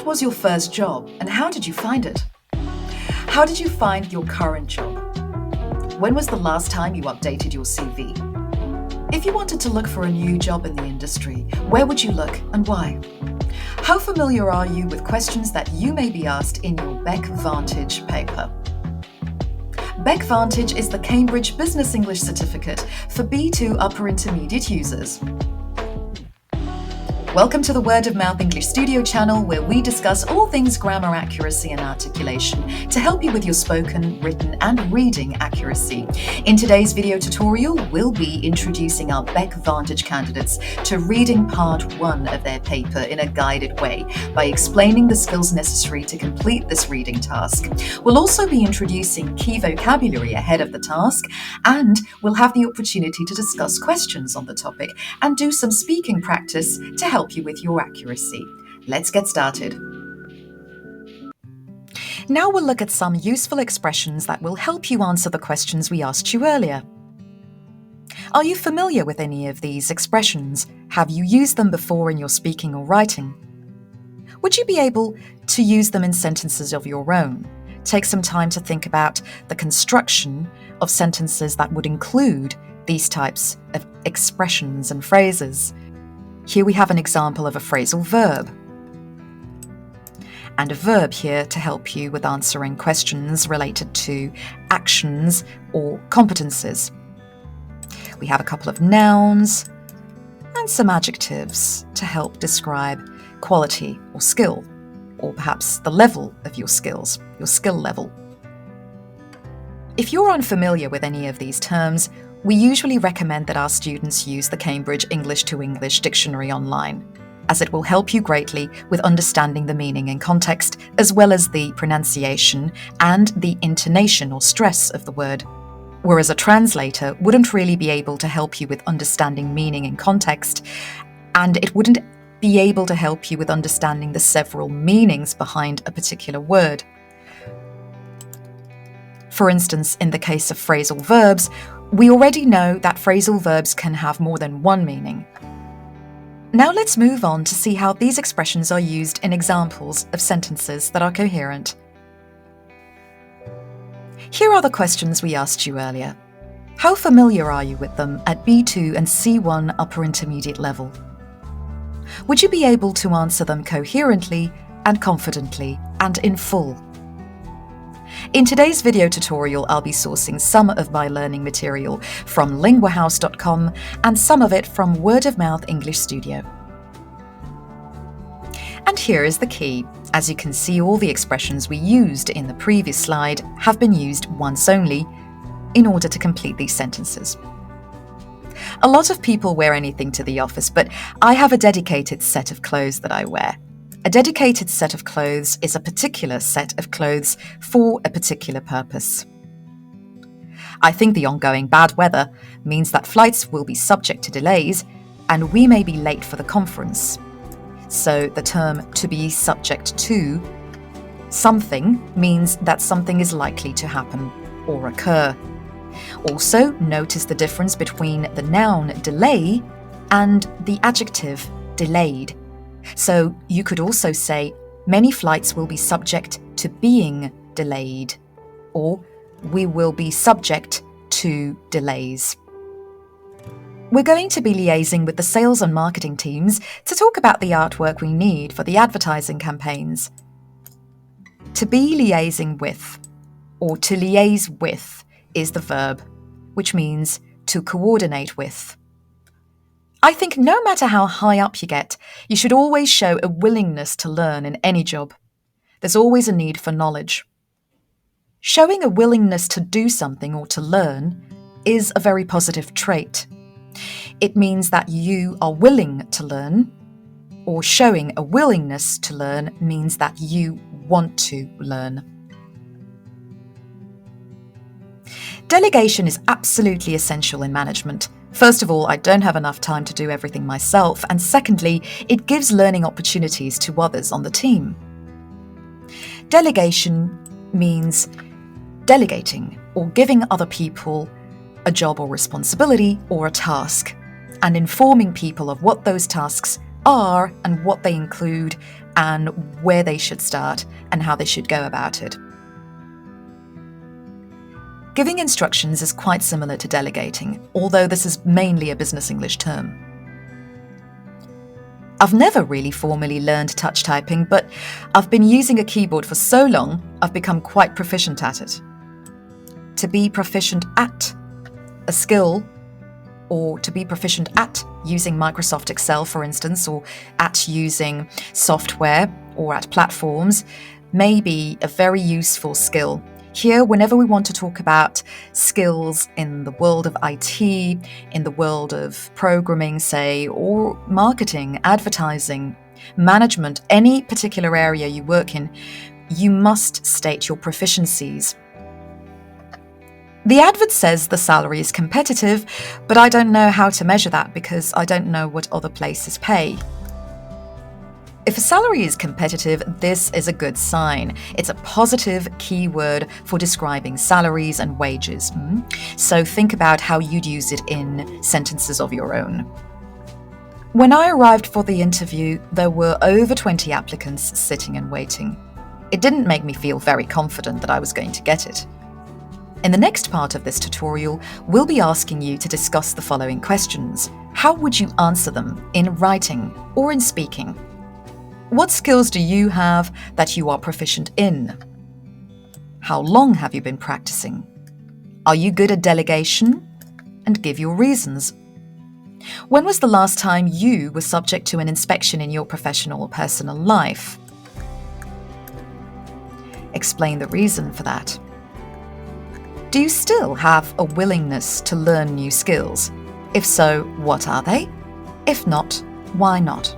was your first job and how did you find it? How did you find your current job? When was the last time you updated your CV? If you wanted to look for a new job in the industry, where would you look and why? How familiar are you with questions that you may be asked in your BEC Vantage paper? BEC Vantage is the Cambridge Business English Certificate for B2 Upper Intermediate users. Welcome to the Word of Mouth English Studio channel, where we discuss all things grammar accuracy and articulation to help you with your spoken, written and reading accuracy. In today's video tutorial, we'll be introducing our BEC Vantage candidates to reading part 1 of their paper in a guided way by explaining the skills necessary to complete this reading task. We'll also be introducing key vocabulary ahead of the task, and we'll have the opportunity to discuss questions on the topic and do some speaking practice to help you with your accuracy. Let's get started. Now we'll look at some useful expressions that will help you answer the questions we asked you earlier. Are you familiar with any of these expressions? Have you used them before in your speaking or writing? Would you be able to use them in sentences of your own? Take some time to think about the construction of sentences that would include these types of expressions and phrases. Here we have an example of a phrasal verb, and a verb here to help you with answering questions related to actions or competences. We have a couple of nouns and some adjectives to help describe quality or skill, or perhaps the level of your skills, your skill level. If you're unfamiliar with any of these terms, we usually recommend that our students use the Cambridge English to English Dictionary online, as it will help you greatly with understanding the meaning and context, as well as the pronunciation and the intonation or stress of the word. Whereas a translator wouldn't really be able to help you with understanding meaning and context, and it wouldn't be able to help you with understanding the several meanings behind a particular word. For instance, in the case of phrasal verbs, we already know that phrasal verbs can have more than one meaning. Now let's move on to see how these expressions are used in examples of sentences that are coherent. Here are the questions we asked you earlier. How familiar are you with them at B2 and C1 Upper Intermediate level? Would you be able to answer them coherently and confidently and in full? In today's video tutorial, I'll be sourcing some of my learning material from linguahouse.com and some of it from Word of Mouth English Studio. And here is the key. As you can see, all the expressions we used in the previous slide have been used once only in order to complete these sentences. A lot of people wear anything to the office, but I have a dedicated set of clothes that I wear. A dedicated set of clothes is a particular set of clothes for a particular purpose. I think the ongoing bad weather means that flights will be subject to delays and we may be late for the conference. So the term to be subject to something means that something is likely to happen or occur. Also, notice the difference between the noun delay and the adjective delayed. So you could also say, many flights will be subject to being delayed, or we will be subject to delays. We're going to be liaising with the sales and marketing teams to talk about the artwork we need for the advertising campaigns. To be liaising with, or to liaise with, is the verb, which means to coordinate with. I think no matter how high up you get, you should always show a willingness to learn in any job. There's always a need for knowledge. Showing a willingness to do something or to learn is a very positive trait. It means that you are willing to learn, or showing a willingness to learn means that you want to learn. Delegation is absolutely essential in management. First of all, I don't have enough time to do everything myself, and secondly, it gives learning opportunities to others on the team. Delegation means delegating or giving other people a job or responsibility or a task, and informing people of what those tasks are and what they include and where they should start and how they should go about it. Giving instructions is quite similar to delegating, although this is mainly a business English term. I've never really formally learned touch typing, but I've been using a keyboard for so long, I've become quite proficient at it. To be proficient at a skill, or to be proficient at using Microsoft Excel, for instance, or at using software or at platforms, may be a very useful skill. Here, whenever we want to talk about skills in the world of IT, in the world of programming, say, or marketing, advertising, management, any particular area you work in, you must state your proficiencies. The advert says the salary is competitive, but I don't know how to measure that because I don't know what other places pay. If a salary is competitive, this is a good sign. It's a positive keyword for describing salaries and wages. So think about how you'd use it in sentences of your own. When I arrived for the interview, there were over 20 applicants sitting and waiting. It didn't make me feel very confident that I was going to get it. In the next part of this tutorial, we'll be asking you to discuss the following questions. How would you answer them in writing or in speaking? What skills do you have that you are proficient in? How long have you been practicing? Are you good at delegation? And give your reasons. When was the last time you were subject to an inspection in your professional or personal life? Explain the reason for that. Do you still have a willingness to learn new skills? If so, what are they? If not, why not?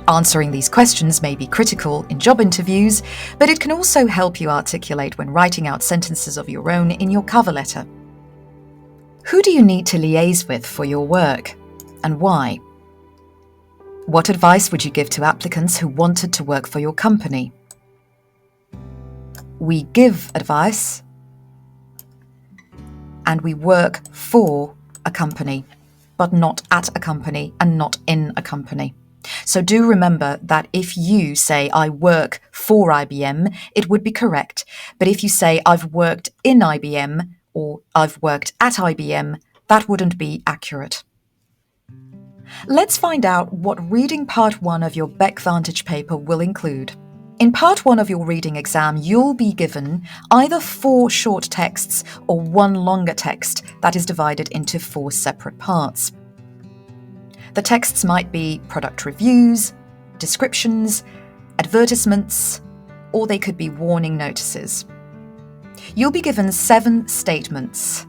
Answering these questions may be critical in job interviews, but it can also help you articulate when writing out sentences of your own in your cover letter. Who do you need to liaise with for your work, and why? What advice would you give to applicants who wanted to work for your company? We give advice, and we work for a company, but not at a company and not in a company. So do remember that if you say, I work for IBM, it would be correct. But if you say, I've worked in IBM or I've worked at IBM, that wouldn't be accurate. Let's find out what reading part 1 of your BEC Vantage paper will include. In part 1 of your reading exam, you'll be given either 4 short texts or 1 longer text that is divided into 4 separate parts. The texts might be product reviews, descriptions, advertisements, or they could be warning notices. You'll be given 7 statements,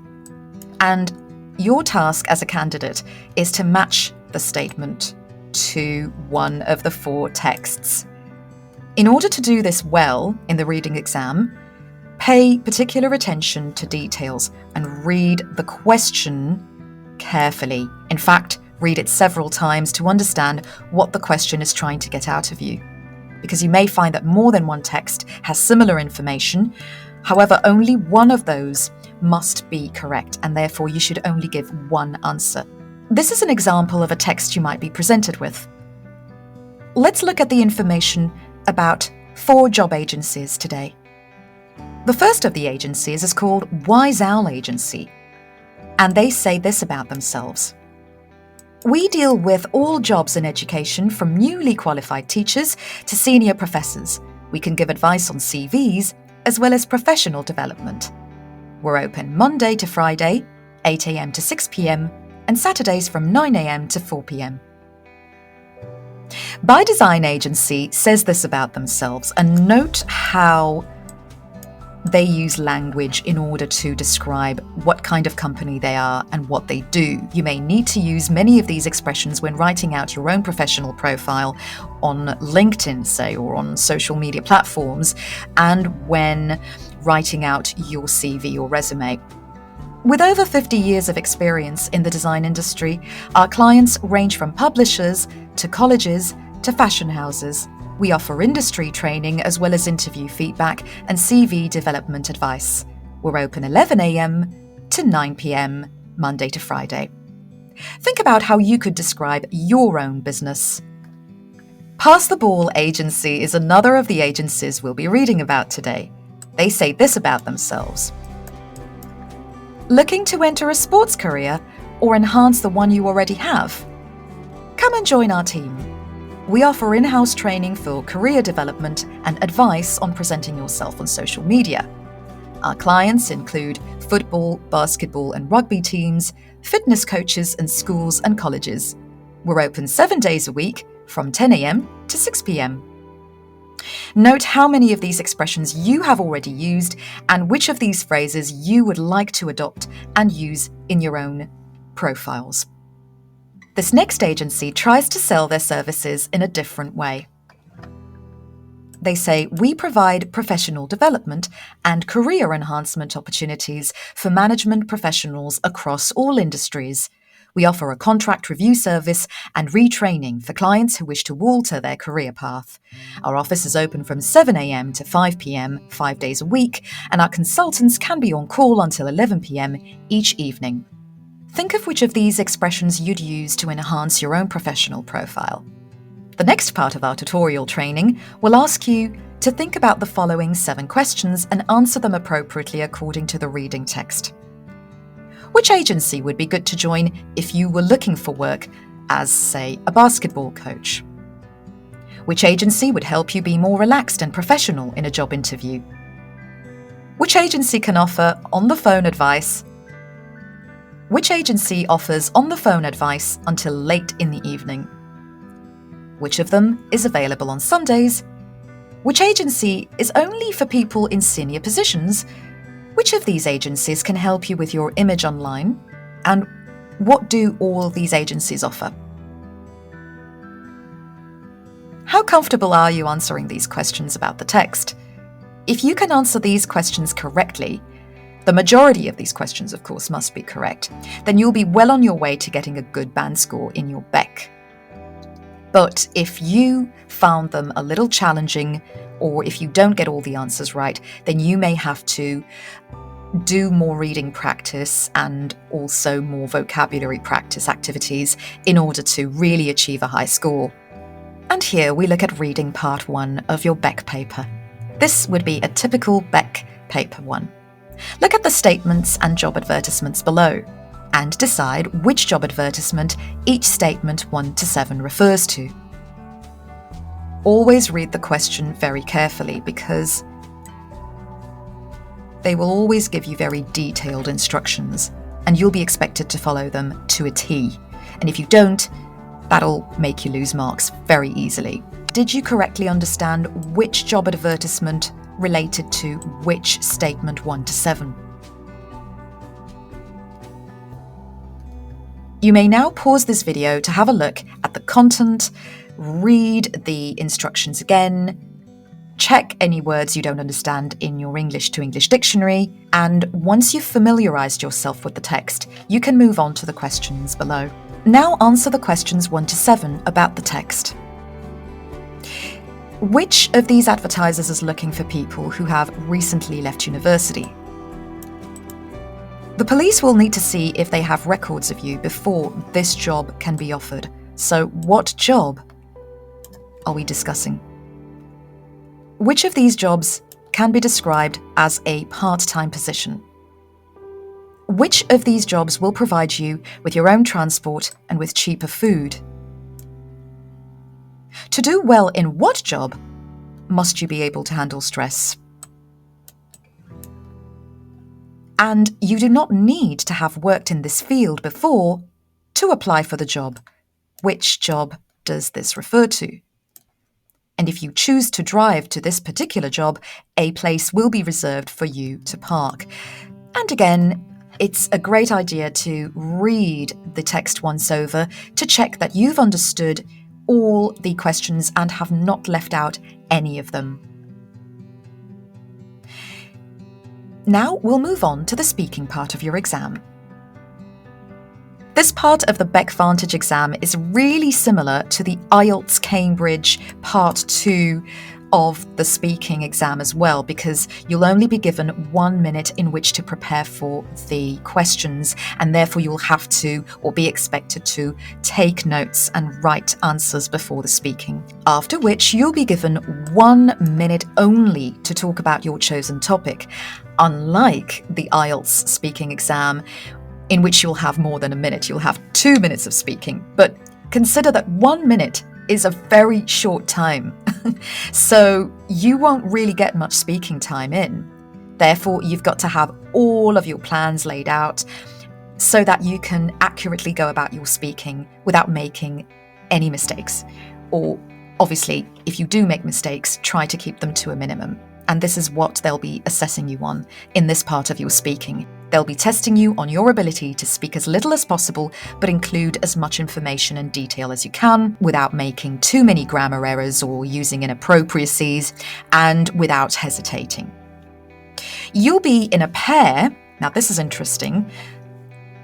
and your task as a candidate is to match the statement to one of the 4 texts. In order to do this well in the reading exam, pay particular attention to details and read the question carefully. In fact, read it several times to understand what the question is trying to get out of you. Because you may find that more than one text has similar information. However, only one of those must be correct, and therefore you should only give one answer. This is an example of a text you might be presented with. Let's look at the information about 4 job agencies today. The first of the agencies is called Wise Owl Agency, and they say this about themselves. We deal with all jobs in education, from newly qualified teachers to senior professors. We can give advice on CVs as well as professional development. We're open Monday to Friday, 8 a.m. to 6 p.m, and Saturdays from 9 a.m. to 4 p.m. By Design Agency says this about themselves, and note how they use language in order to describe what kind of company they are and what they do. You may need to use many of these expressions when writing out your own professional profile on LinkedIn, say, or on social media platforms, and when writing out your CV or resume. With over 50 years of experience in the design industry, our clients range from publishers to colleges to fashion houses. We offer industry training as well as interview feedback and CV development advice. We're open 11 a.m. to 9 p.m, Monday to Friday. Think about how you could describe your own business. Pass the Ball Agency is another of the agencies we'll be reading about today. They say this about themselves. Looking to enter a sports career or enhance the one you already have? Come and join our team. We offer in-house training for career development and advice on presenting yourself on social media. Our clients include football, basketball and rugby teams, fitness coaches and schools and colleges. We're open 7 days a week from 10 a.m. to 6 p.m. Note how many of these expressions you have already used and which of these phrases you would like to adopt and use in your own profiles. This next agency tries to sell their services in a different way. They say, we provide professional development and career enhancement opportunities for management professionals across all industries. We offer a contract review service and retraining for clients who wish to alter their career path. Our office is open from 7 a.m. to 5 p.m. 5 days a week, and our consultants can be on call until 11 p.m. each evening. Think of which of these expressions you'd use to enhance your own professional profile. The next part of our tutorial training will ask you to think about the following 7 questions and answer them appropriately according to the reading text. Which agency would be good to join if you were looking for work as, say, a basketball coach? Which agency would help you be more relaxed and professional in a job interview? Which agency can offer on-the-phone advice? Which agency offers on-the-phone advice until late in the evening? Which of them is available on Sundays? Which agency is only for people in senior positions? Which of these agencies can help you with your image online? And what do all these agencies offer? How comfortable are you answering these questions about the text? If you can answer these questions correctly, the majority of these questions, of course, must be correct, then you'll be well on your way to getting a good band score in your BEC. But if you found them a little challenging, or if you don't get all the answers right, then you may have to do more reading practice and also more vocabulary practice activities in order to really achieve a high score. And here we look at reading part 1 of your BEC paper. This would be a typical BEC paper 1. Look at the statements and job advertisements below and decide which job advertisement each statement 1 to 7 refers to. Always read the question very carefully because they will always give you very detailed instructions and you'll be expected to follow them to a T. And if you don't, that'll make you lose marks very easily. Did you correctly understand which job advertisement related to which statement 1 to 7? You may now pause this video to have a look at the content, read the instructions again, check any words you don't understand in your English to English dictionary, and once you've familiarised yourself with the text, you can move on to the questions below. Now answer the questions 1 to 7 about the text. Which of these advertisers is looking for people who have recently left university? The police will need to see if they have records of you before this job can be offered. So what job are we discussing? Which of these jobs can be described as a part-time position? Which of these jobs will provide you with your own transport and with cheaper food? To do well in what job must you be able to handle stress? And you do not need to have worked in this field before to apply for the job. Which job does this refer to? And if you choose to drive to this particular job, a place will be reserved for you to park. And again, it's a great idea to read the text once over to check that you've understood all the questions and have not left out any of them. Now we'll move on to the speaking part of your exam. This part of the BEC Vantage exam is really similar to the IELTS Cambridge Part 2 of the speaking exam as well, because you'll only be given 1 minute in which to prepare for the questions, and therefore you'll have to, or be expected to, take notes and write answers before the speaking. After which you'll be given 1 minute only to talk about your chosen topic, unlike the IELTS speaking exam, in which you'll have more than a minute. You'll have 2 minutes of speaking, but consider that 1 minute is a very short time. So you won't really get much speaking time in. Therefore, you've got to have all of your plans laid out so that you can accurately go about your speaking without making any mistakes. Or obviously, if you do make mistakes, try to keep them to a minimum. And this is what they'll be assessing you on in this part of your speaking. They'll be testing you on your ability to speak as little as possible, but include as much information and detail as you can without making too many grammar errors or using inappropriacies, and without hesitating. You'll be in a pair. Now, this is interesting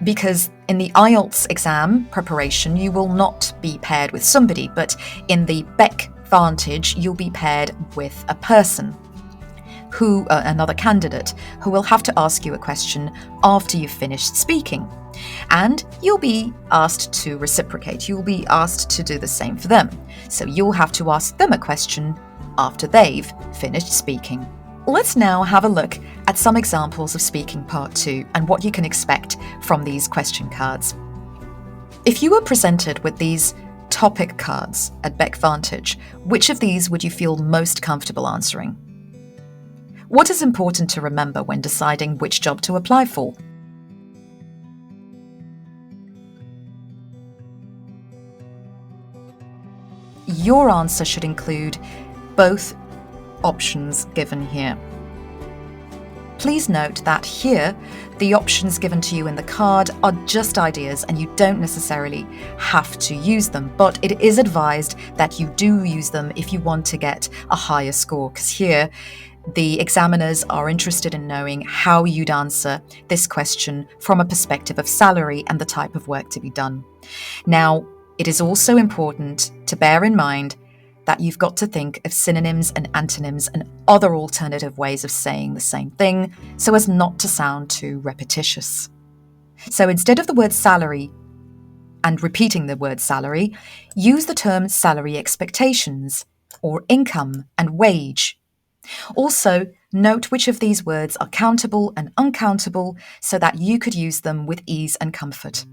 because in the IELTS exam preparation, you will not be paired with somebody, but in the BEC Vantage, you'll be paired with a person. Another candidate who will have to ask you a question after you've finished speaking. And you'll be asked to reciprocate. You'll be asked to do the same for them. So you'll have to ask them a question after they've finished speaking. Let's now have a look at some examples of speaking part 2 and what you can expect from these question cards. If you were presented with these topic cards at BEC Vantage, which of these would you feel most comfortable answering? What is important to remember when deciding which job to apply for? Your answer should include both options given here. Please note that here, the options given to you in the card are just ideas and you don't necessarily have to use them, but it is advised that you do use them if you want to get a higher score, because here, the examiners are interested in knowing how you'd answer this question from a perspective of salary and the type of work to be done. Now, it is also important to bear in mind that you've got to think of synonyms and antonyms and other alternative ways of saying the same thing so as not to sound too repetitious. So instead of the word salary and repeating the word salary, use the term salary expectations or income and wage. Also, note which of these words are countable and uncountable so that you could use them with ease and comfort.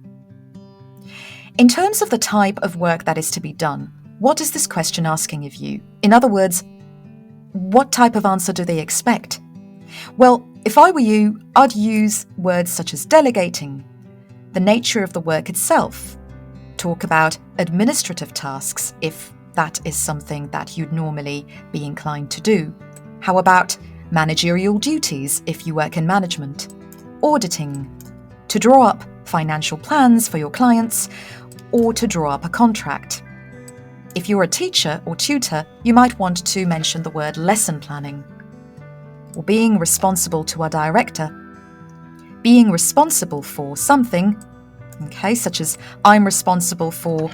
In terms of the type of work that is to be done, what is this question asking of you? In other words, what type of answer do they expect? Well, if I were you, I'd use words such as delegating, the nature of the work itself, talk about administrative tasks if that is something that you'd normally be inclined to do. How about managerial duties if you work in management? Auditing, to draw up financial plans for your clients, or to draw up a contract. If you're a teacher or tutor, you might want to mention the word lesson planning, or being responsible to a director, being responsible for something, such as I'm responsible for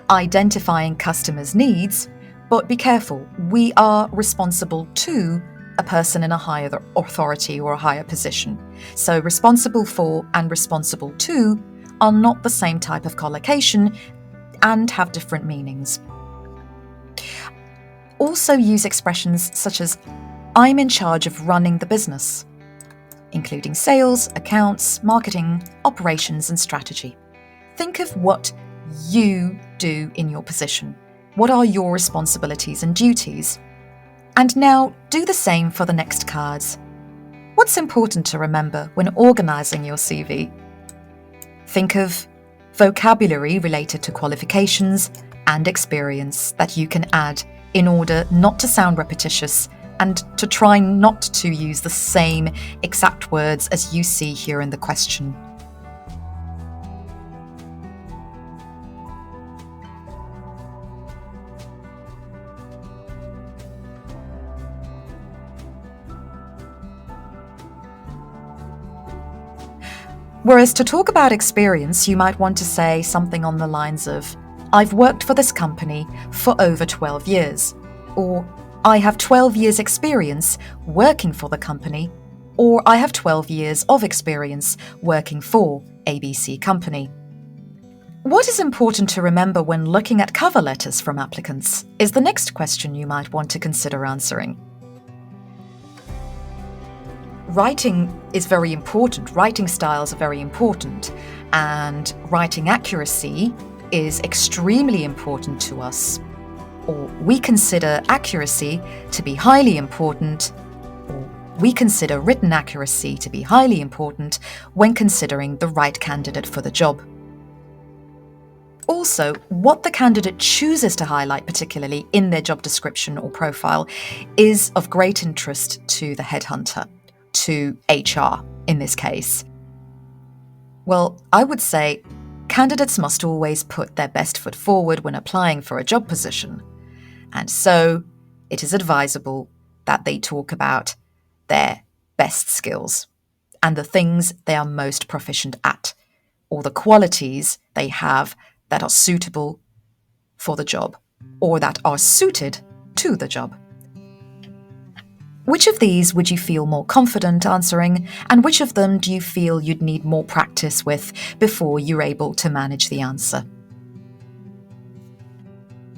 identifying customers' needs, but be careful, we are responsible to a person in a higher authority or a higher position. So responsible for and responsible to are not the same type of collocation and have different meanings. Also use expressions such as I'm in charge of running the business, including sales, accounts, marketing, operations, and strategy. Think of what you do in your position. What are your responsibilities and duties? And now do the same for the next cards. What's important to remember when organising your CV? Think of vocabulary related to qualifications and experience that you can add in order not to sound repetitious and to try not to use the same exact words as you see here in the question. Whereas to talk about experience, you might want to say something on the lines of, I've worked for this company for over 12 years, or I have 12 years experience working for the company, or I have 12 years of experience working for ABC company. What is important to remember when looking at cover letters from applicants is the next question you might want to consider answering. Writing is very important, writing styles are very important, and writing accuracy is extremely important to us. Or we consider accuracy to be highly important, or we consider written accuracy to be highly important when considering the right candidate for the job. Also, what the candidate chooses to highlight, particularly in their job description or profile, is of great interest to the headhunter, to HR in this case. Well, I would say candidates must always put their best foot forward when applying for a job position. And so it is advisable that they talk about their best skills and the things they are most proficient at, or the qualities they have that are suitable for the job, or that are suited to the job. Which of these would you feel more confident answering, and which of them do you feel you'd need more practice with before you're able to manage the answer?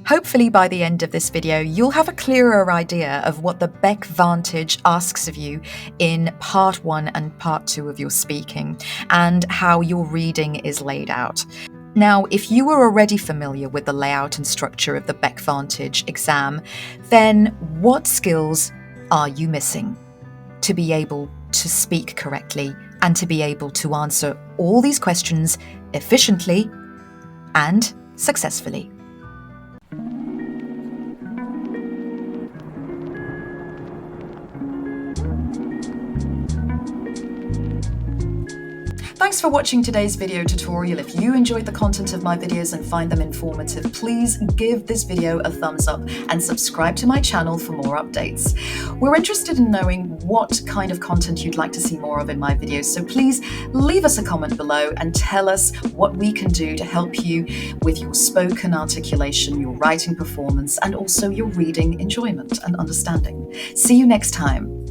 Hopefully by the end of this video, you'll have a clearer idea of what the BEC Vantage asks of you in part 1 and part 2 of your speaking, and how your reading is laid out. Now, if you are already familiar with the layout and structure of the BEC Vantage exam, then what skills are you missing to be able to speak correctly and to be able to answer all these questions efficiently and successfully? Thanks for watching today's video tutorial. If you enjoyed the content of my videos and find them informative, please give this video a thumbs up and subscribe to my channel for more updates. We're interested in knowing what kind of content you'd like to see more of in my videos, so please leave us a comment below and tell us what we can do to help you with your spoken articulation, your writing performance, and also your reading enjoyment and understanding. See you next time.